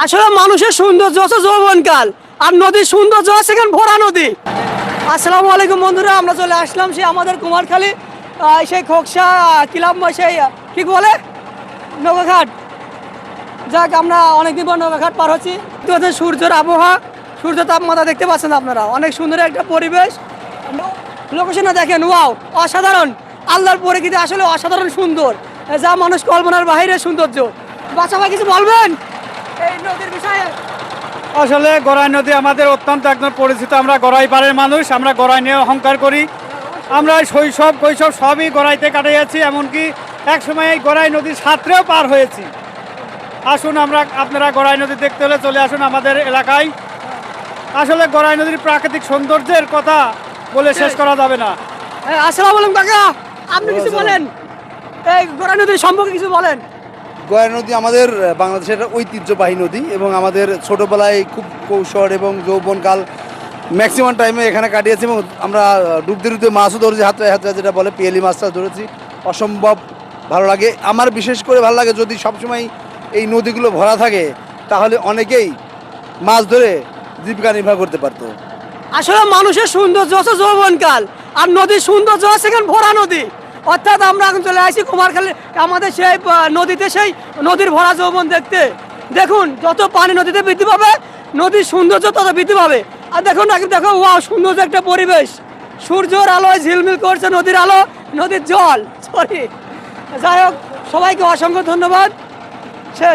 আসলে মানুষের সৌন্দর্য আছে যৌবনকাল, আর নদীর সৌন্দর্য আছে এখানে ভরা নদী। আসসালামু আলাইকুম বন্ধুরা, আমরা চলে আসলাম সেই আমাদের কুমারখালী সেই খোকসা ক্লাব সেই কি বলে নৌকাঘাট। যাক, আমরা অনেকদিন পর নৌকাঘাট পার হচ্ছি। সূর্যের আবহাওয়া, সূর্য তাপমাত্রা দেখতে পাচ্ছেন আপনারা, অনেক সুন্দর একটা পরিবেশ। লোকেশনটা দেখেন, ওয়াও, অসাধারণ। আল্লাহর প্রকৃতি আসলে অসাধারণ সুন্দর, যা মানুষ কল্পনার বাইরে সৌন্দর্য। বাচ্চা ভাই কিছু বলবেন এই নদীর বিষয়ে? আসলে গড়াই নদী আমাদের অত্যন্ত একদম পরিচিত। আমরা গড়াই পাড়ের মানুষ, আমরা গড়াই নিয়ে অহংকার করি। আমরা শৈশব কৈশব সবই গড়াইতে কাটিয়েছি, এমনকি একসময় এই গড়াই নদীর সাঁতরেও পার হয়েছি। আসুন আপনারা গড়াই নদী দেখতে হলে চলে আসুন আমাদের এলাকায়। আসলে গড়াই নদীর প্রাকৃতিক সৌন্দর্যের কথা বলে শেষ করা যাবে না। আসসালামু আলাইকুম কাকা, আপনি কিছু বলেন এই গোড়া নদীর সম্পর্কে কিছু বলেন। গড়াই নদী আমাদের বাংলাদেশের একটা ঐতিহ্যবাহী নদী এবং আমাদের ছোটোবেলায় খুব কৌশল এবং যৌবনকাল ম্যাক্সিমাম টাইমে এখানে কাটিয়েছি এবং আমরা ডুবতে ডুবতে মাছও ধরেছি, হাতে হাতে যেটা বলে পিয়েলি মাছটা ধরেছি। অসম্ভব ভালো লাগে আমার, বিশেষ করে ভালো লাগে যদি সবসময় এই নদীগুলো ভরা থাকে, তাহলে অনেকেই মাছ ধরে জীবিকা নির্বাহ করতে পারতো। আসলে মানুষের সৌন্দর্য আছে যৌবনকাল, আর নদীর সৌন্দর্য আছে এখানে ভরা নদী। অর্থাৎ আমরা এখন চলে আসি কুমারখালী আমাদের সেই নদীতে, সেই নদীর ভরা যৌবন দেখতে। দেখুন, যত পানি নদীতে বৃদ্ধি পাবে, নদীর সৌন্দর্য তত বৃদ্ধি পাবে। আর দেখুন, দেখো, ওয়াও, সুন্দর একটা পরিবেশ। সূর্যের আলোয় ঝিলমিল করছে নদীর আলো, নদীর জল। সরি, যাই হোক, সবাইকে অসংখ্য ধন্যবাদ।